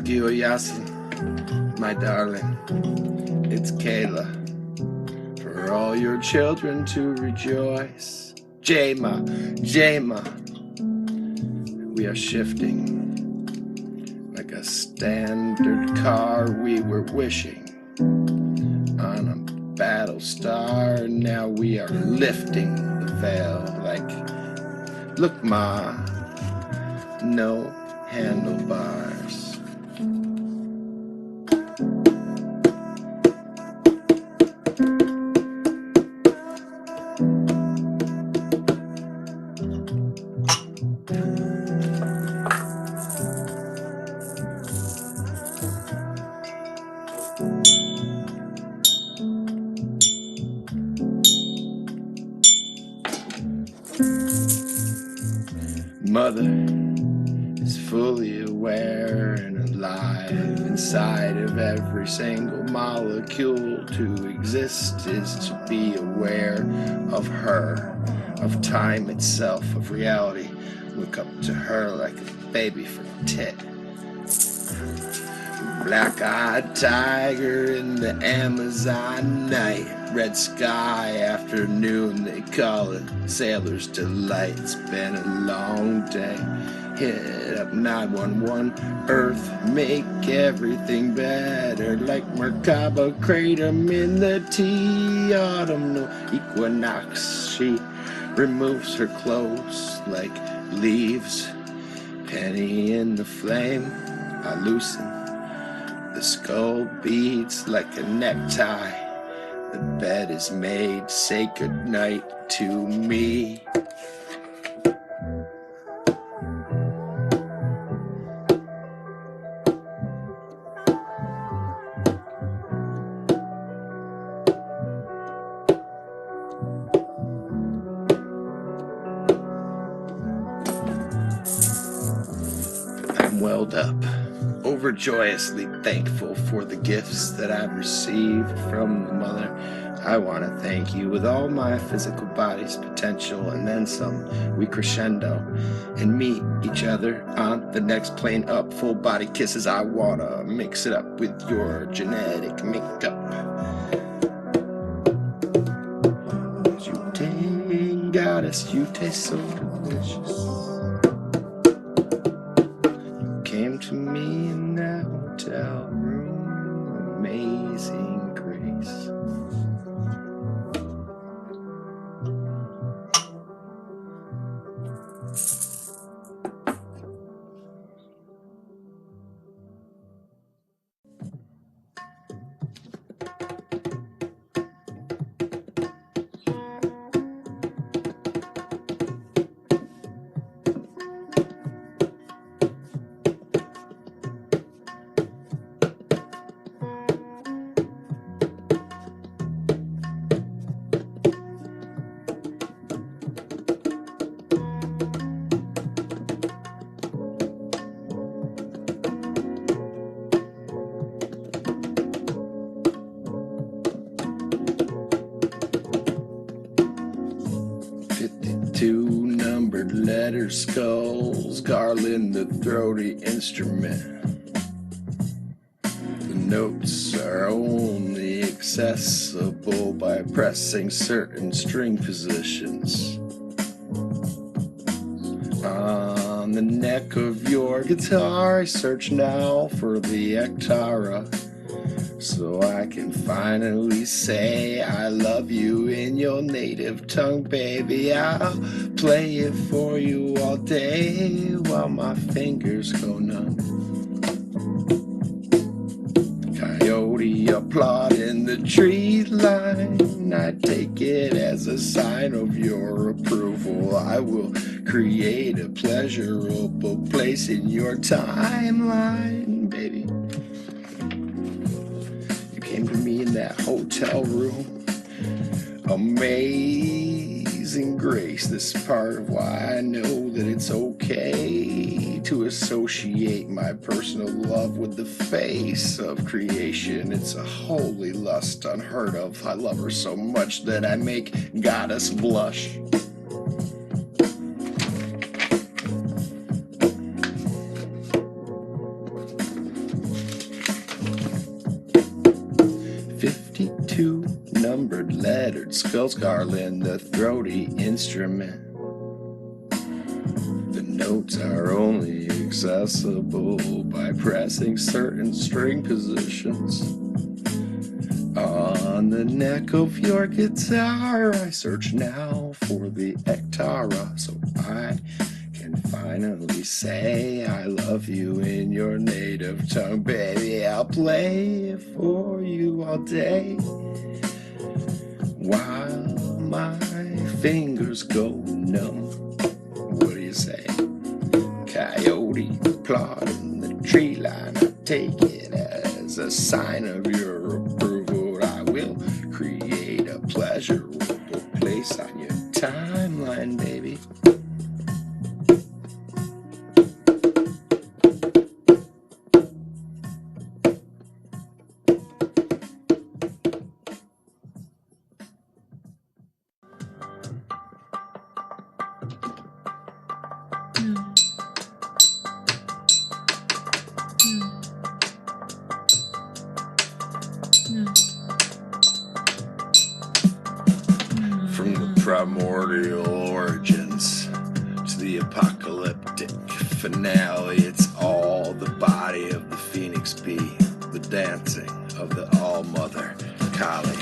Yasin, my darling, it's Kayla. For all your children to rejoice. Jama, we are shifting like a standard car. We were wishing on a battle star. Now we are lifting the veil like, look ma, no handlebars. Mother is fully aware and alive inside of every single molecule. To exist is to be aware of her, of time itself, of reality. Look up to her like a baby for a tit. Black-eyed tiger in the Amazon night. Red sky afternoon, they call it sailor's delight. It's been a long day. Hit up 911, Earth, make everything better. Like Merkaba kratom in the autumnal equinox. She removes her clothes like leaves. Penny in the flame, I loosen. The skull beats like a necktie. The bed is made, say goodnight to me. I'm welled up, overjoyously thankful for the gifts that I've received from the mother. I want to thank you with all my physical body's potential, and then some. We crescendo and meet each other on the next plane up. Full body kisses, I want to mix it up with your genetic makeup. You dang goddess, you taste so delicious. Came to me in that hotel room, amazing grace. Two numbered letter skulls garland the throaty instrument. The notes are only accessible by pressing certain string positions. On the neck of your guitar, I search now for the ektara, so I can finally say I love you in your native tongue, baby. I'll play it for you all day while my fingers go numb. Coyote applaud in the tree line. I take it as a sign of your approval. I will create a pleasurable place in your timeline, baby. Came to me in that hotel room, amazing grace. This is part of why I know that it's okay to associate my personal love with the face of creation. It's a holy lust unheard of. I love her so much that I make goddess blush. two numbered lettered skulls garland the throaty instrument. The notes are only accessible by pressing certain string positions on the neck of your guitar. I search now for the ektara so I can finally say I love you in your native tongue. Baby, I'll play it for you all day while my fingers go numb. What do you say? Coyote applaud in the tree line. I take it as a sign of your approval. I will create a pleasurable place on your timeline, baby. From the primordial origins to the apocalyptic finale, it's all the body of the phoenix bee, the dancing of the all-mother Kali.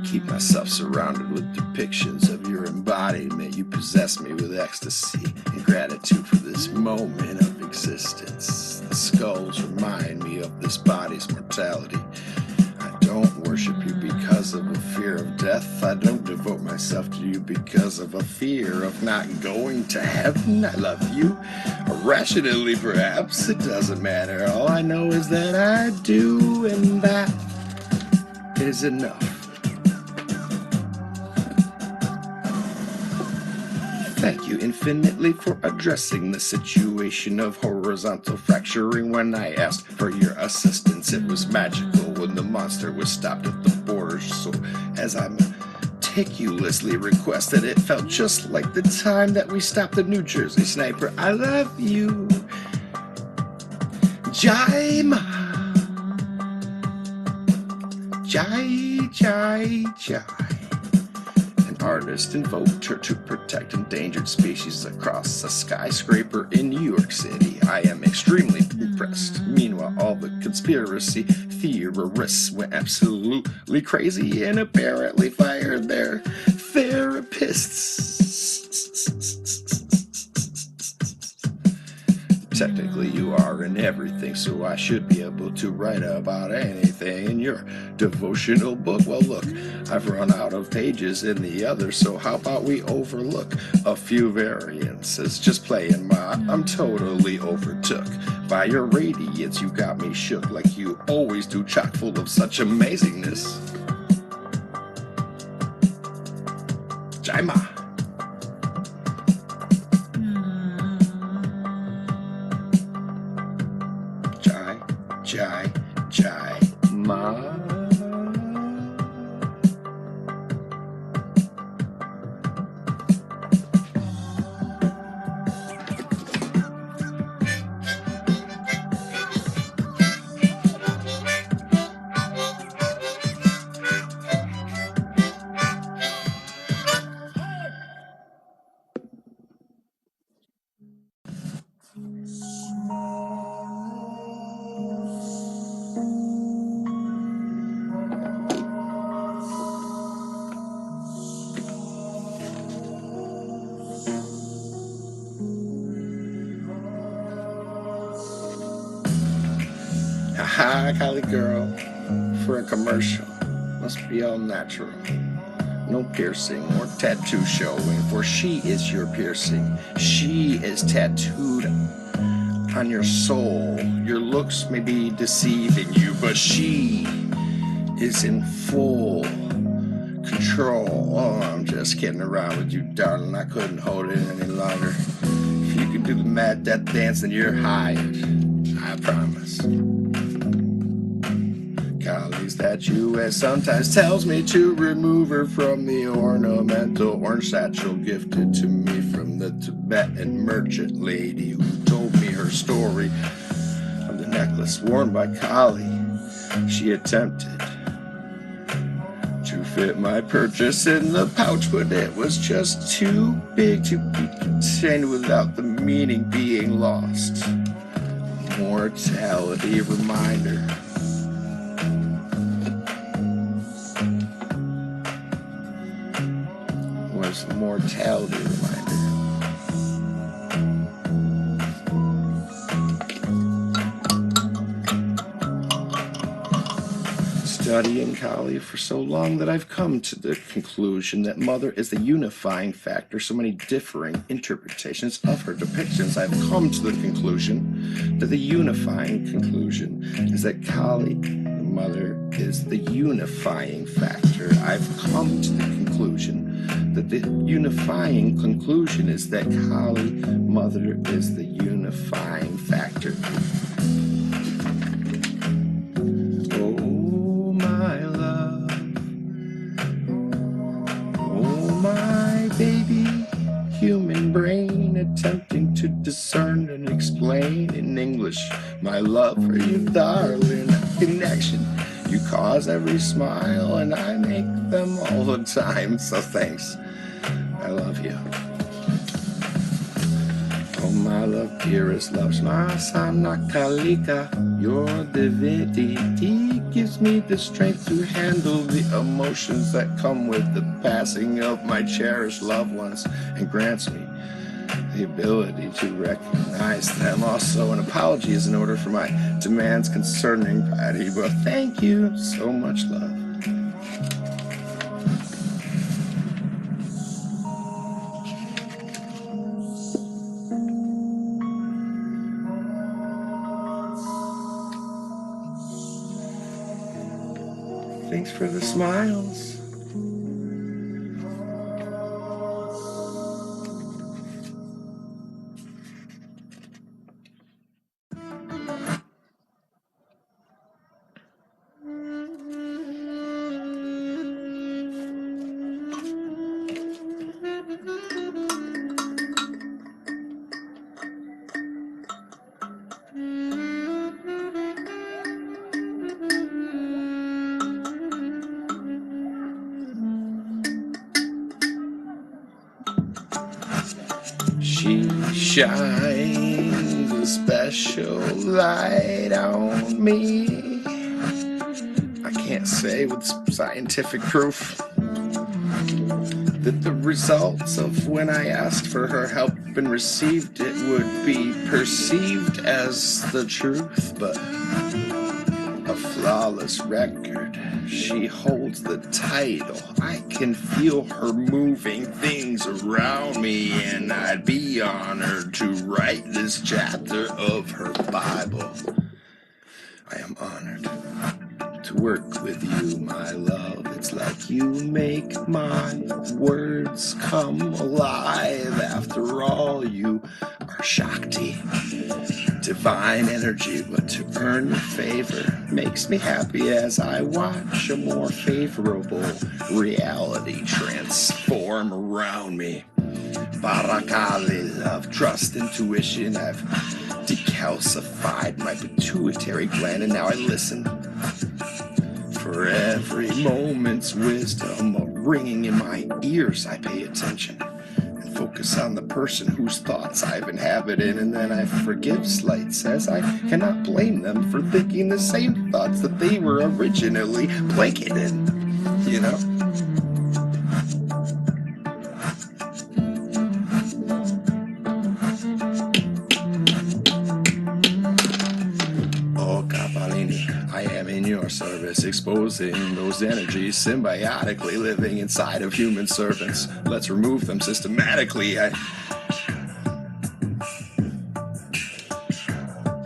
Keep myself surrounded with depictions of your embodiment. You possess me with ecstasy and gratitude for this moment of existence. The skulls remind me of this body's mortality. I don't worship you because of a fear of death. I don't devote myself to you because of a fear of not going to heaven. I love you, irrationally perhaps, it doesn't matter. All I know is that I do, and that is enough. Thank you infinitely for addressing the situation of horizontal fracturing. When I asked for your assistance, it was magical when the monster was stopped at the border. So as I meticulously requested, it felt just like the time that we stopped the New Jersey sniper. I love you, Jaima. Jai. Artist invoked her to protect endangered species across a skyscraper in New York City. I am extremely impressed. Meanwhile, all the conspiracy theorists went absolutely crazy and apparently fired their therapists. Technically, you are in everything, so I should be able to write about anything in your devotional book. Well, look, I've run out of pages in the other, so how about we overlook a few variances? Just playing I'm totally overtook by your radiance. You got me shook like you always do, chock full of such amazingness. Jaima. Jai, ma. Haha, Cali girl, for a commercial, must be all natural. No piercing or tattoo showing, for she is your piercing. She is tattooed on your soul. Your looks may be deceiving you, but she is in full control. Oh, I'm just kidding around with you, darling. I couldn't hold it any longer. If you can do the mad death dance, then you're hired. I promise. Kali's tattoo sometimes tells me to remove her from the ornamental orange satchel gifted to me from the Tibetan merchant lady who told me her story of the necklace worn by Kali. She attempted to fit my purchase in the pouch, but it was just too big to be contained without the meaning being lost. Mortality reminder. Was a mortality reminder. Studying Kali for so long that I've come to the conclusion that Mother is the unifying factor. So many differing interpretations of her depictions. I've come to the conclusion that the unifying conclusion is that Kali, the Mother, is the unifying factor. I've come to the conclusion that the unifying conclusion is that Kali, Mother, is the unifying factor. Baby human brain attempting to discern and explain in English my love for you, darling. Connection you cause every smile, and I make them all the time. So thanks, I love you. Oh my love, dearest loves, my Sanakalika, your divinity gives me the strength to handle the emotions that come with the passing of my cherished loved ones, and grants me the ability to recognize them. Also, an apology is in order for my demands concerning Patty, but thank you so much, love. Thanks for the smiles. She shines a special light on me. I can't say with scientific proof that the results of when I asked for her help and received it would be perceived as the truth, but a flawless record. She holds the title. I can feel her moving things around me, and I'd be honored to write this chapter of her Bible. I am honored to work with you, my love. It's like you make my words come alive. After all, you are Shakti, divine energy, but to earn your favor makes me happy as I watch a more favorable reality transform around me. Barakali, love, trust, intuition. I've decalcified my pituitary gland, and now I listen for every moment's wisdom ringing in my ears. I pay attention and focus on the person whose thoughts I've inhabited, and then I forgive slights as I cannot blame them for thinking the same thoughts that they were originally blanketed, you know? I am in your service, exposing those energies symbiotically living inside of human servants. Let's remove them systematically.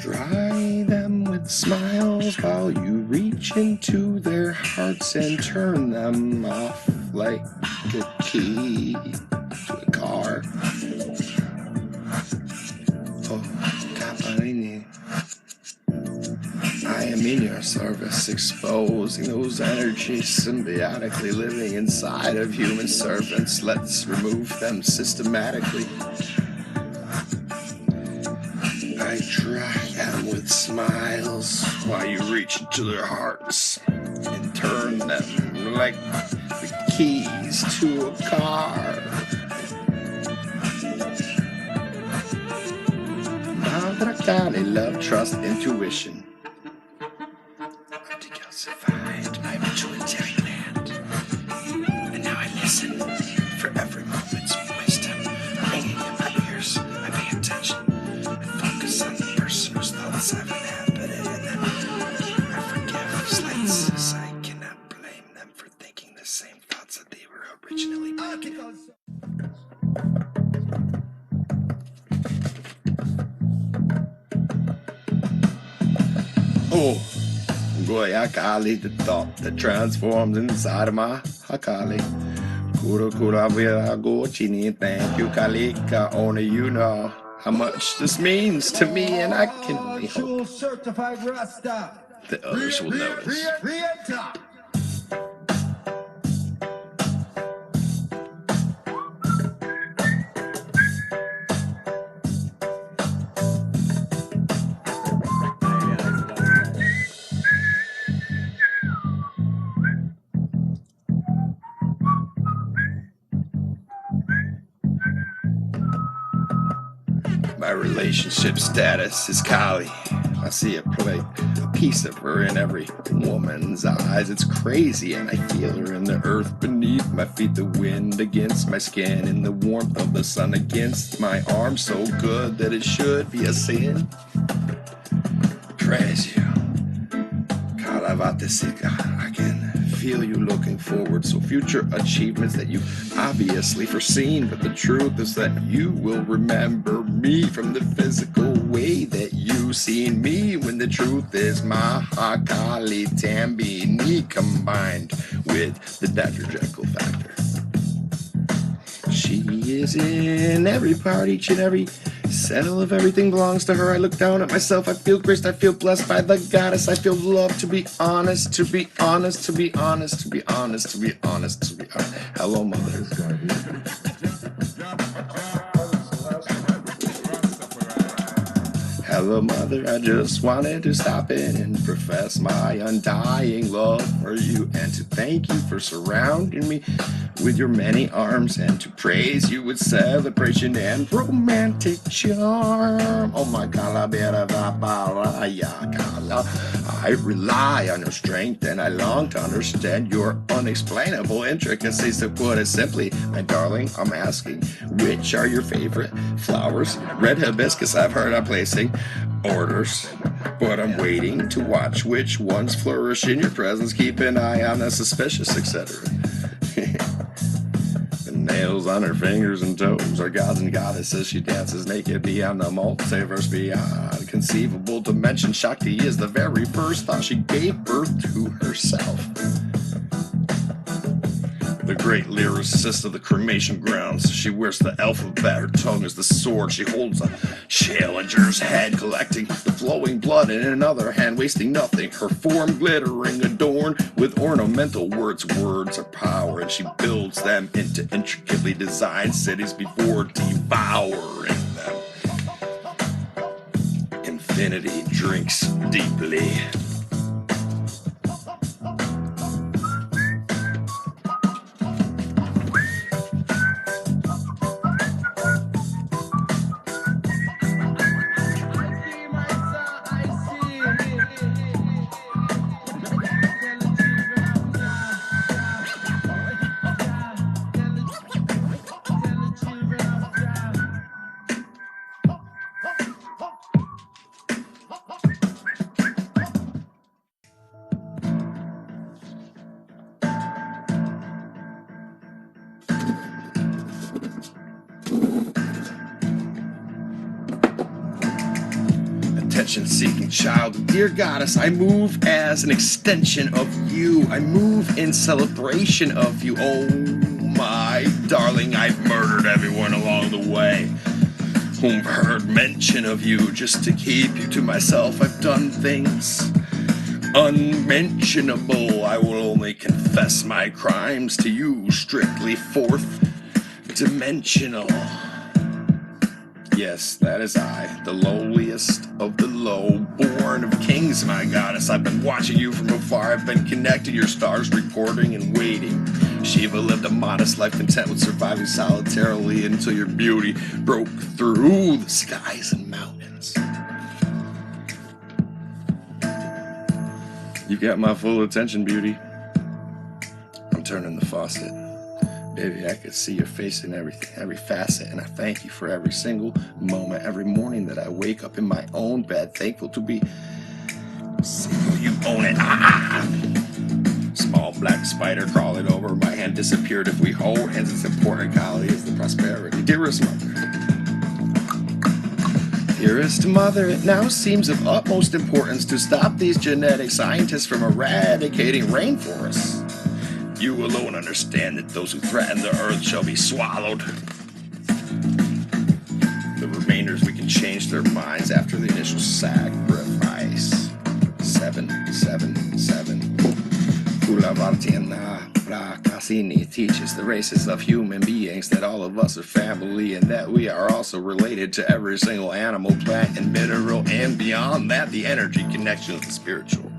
Dry them with smiles while you reach into their hearts and turn them off like a key to a car. Oh, Caparini. I am in your service, exposing those energies symbiotically living inside of human servants. Let's remove them systematically. I dry them with smiles while you reach into their hearts and turn them like keys to a car. Now that I finally love, trust, intuition, decalcified my pituitary gland, and now I listen for every moment's wisdom ringing in my ears. I pay attention and focus on the person whose thoughts I've inhabited, and then I forgive slights, as I cannot blame them for thinking the same thoughts that they were originally thinking. Oh, Goyakali, the thought that transforms inside of my Hakali. Kura kura vira go chini, thank you, Kalika. Only you know how much this means to me, and I can only hope certified Rasta that others will notice. My relationship status is Kali. I see a piece of her in every woman's eyes. It's crazy, and I feel her in the earth beneath my feet, the wind against my skin, and the warmth of the sun against my arms. So good that it should be a sin. Praise you, Kalavatesika. I can feel you looking forward, so future achievements that you've obviously foreseen, but the truth is that you will remember me from the physical way that you seen me, when the truth is Mahakali Tambini combined with the Dr. Jekyll factor. She is in every part, each and every cell of everything belongs to her. I look down at myself, I feel graced, I feel blessed by the goddess. I feel love, to be honest, to be honest, to be honest, to be honest, to be honest, to be honest. Hello, mother. Hello, mother, I just wanted to stop in and profess my undying love for you, and to thank you for surrounding me with your many arms, and to praise you with celebration and romantic charm. Oh my God, I rely on your strength, and I long to understand your unexplainable intricacies. To put it simply, my darling, I'm asking, which are your favorite flowers? Red hibiscus, I've heard I'm placing orders, but I'm waiting to watch which ones flourish in your presence. Keep an eye on the suspicious, etc. The nails on her fingers and toes are gods and goddesses. She dances naked beyond the multiverse, beyond conceivable dimension. Shakti is the very first thought. She gave birth to herself. The great lyricist of the cremation grounds. She wears the alphabet. Her tongue is the sword. She holds a challenger's head, collecting the flowing blood in another hand, wasting nothing. Her form glittering, adorned with ornamental words. Words are power, and she builds them into intricately designed cities before devouring them. Infinity drinks deeply. Attention-seeking child, dear goddess, I move as an extension of you. I move in celebration of you. Oh my darling, I've murdered everyone along the way whom heard mention of you. Just to keep you to myself, I've done things unmentionable. I will only confess my crimes to you, strictly fourth dimensional. Yes, that is I, the lowliest of the low, born of kings, my goddess. I've been watching you from afar. I've been connected, your stars recording and waiting Shiva lived a modest life, content with surviving solitarily until your beauty broke through the skies and mountains. You got my full attention, beauty. I'm turning the faucet. Baby, I could see your face in everything, every facet, and I thank you for every single moment, every morning that I wake up in my own bed, thankful to be single. You own it. Small black spider crawling over my hand disappeared. If we hold hands, it's important. Golly, is the prosperity. Dearest mother, it now seems of utmost importance to stop these genetic scientists from eradicating rainforests. You alone understand that those who threaten the earth shall be swallowed. The remainders, we can change their minds after the initial sacrifice. 777. Ulavartiana Prakasini teaches the races of human beings that all of us are family and that we are also related to every single animal, plant, and mineral, and beyond that, the energy connection of the spiritual.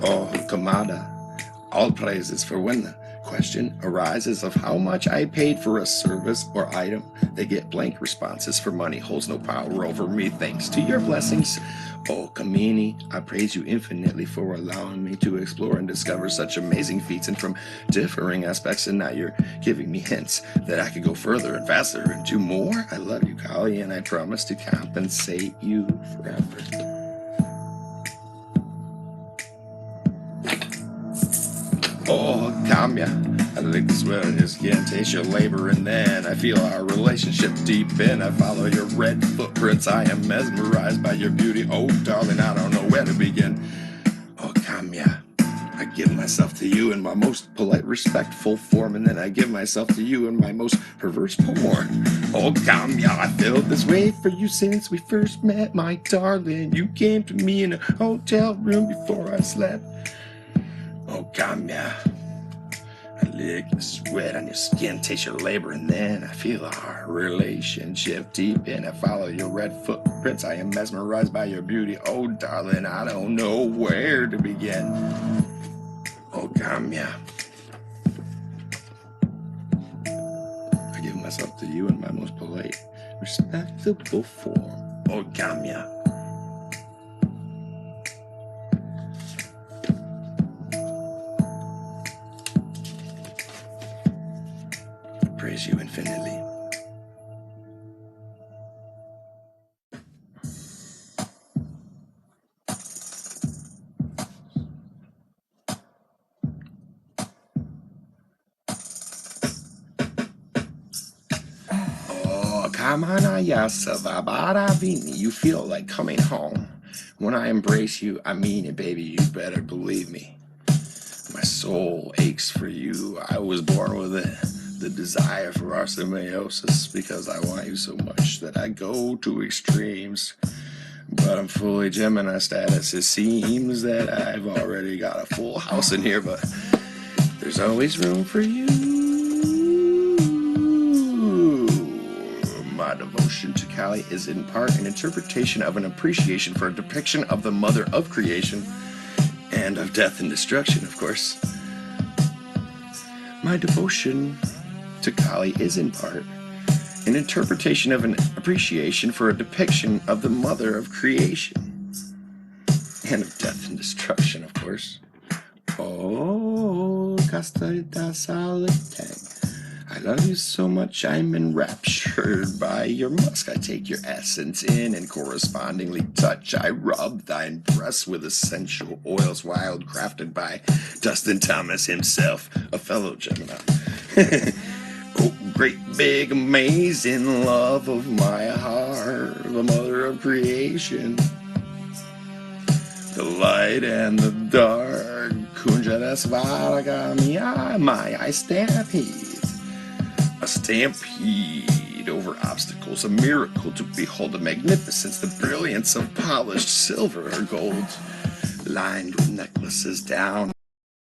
Oh, Kamada, all praises for when the question arises of how much I paid for a service or item. They get blank responses, for money holds no power over me thanks to your blessings. Oh, Kamini, I praise you infinitely for allowing me to explore and discover such amazing feats and from differing aspects, and now you're giving me hints that I could go further and faster and do more. I love you, Kali, and I promise to compensate you forever. Oh, Kamya, I lick the sweat on your skin, taste your labor, and then I feel our relationship deepen. I follow your red footprints, I am mesmerized by your beauty. Oh, darling, I don't know where to begin. Oh, Kamya, I give myself to you in my most polite, respectful form, and then I give myself to you in my most perverse form. Oh, Kamya, I felt this way for you since we first met, my darling. You came to me in a hotel room before I slept. Oh, Kamya, I lick the sweat on your skin, taste your labor, and then I feel our relationship deep in. I follow your red footprints, I am mesmerized by your beauty. Oh, darling, I don't know where to begin. Oh, Kamya, I give myself to you in my most polite, respectable form. Oh, Kamya. Praise you infinitely. Oh, you feel like coming home. When I embrace you, I mean it, baby, you better believe me. My soul aches for you. I was born with it. The desire for our symbiosis, because I want you so much that I go to extremes. But I'm fully Gemini status. It seems that I've already got a full house in here, but there's always room for you. My devotion to Kali is in part an interpretation of an appreciation for a depiction of the mother of creation and of death and destruction, of course. My devotion to Kali is in part an interpretation of an appreciation for a depiction of the mother of creation and of death and destruction, of course. Oh, Castarita Solitang, I love you so much I'm enraptured by your musk. I take your essence in and correspondingly touch. I rub thine breast with essential oils wild crafted by Dustin Thomas himself, a fellow Gemini. Oh, great big amazing love of my heart, the mother of creation, the light and the dark. Kunjana Svaragami, my stampede. A stampede over obstacles, a miracle to behold, the magnificence, the brilliance of polished silver or gold, lined with necklaces down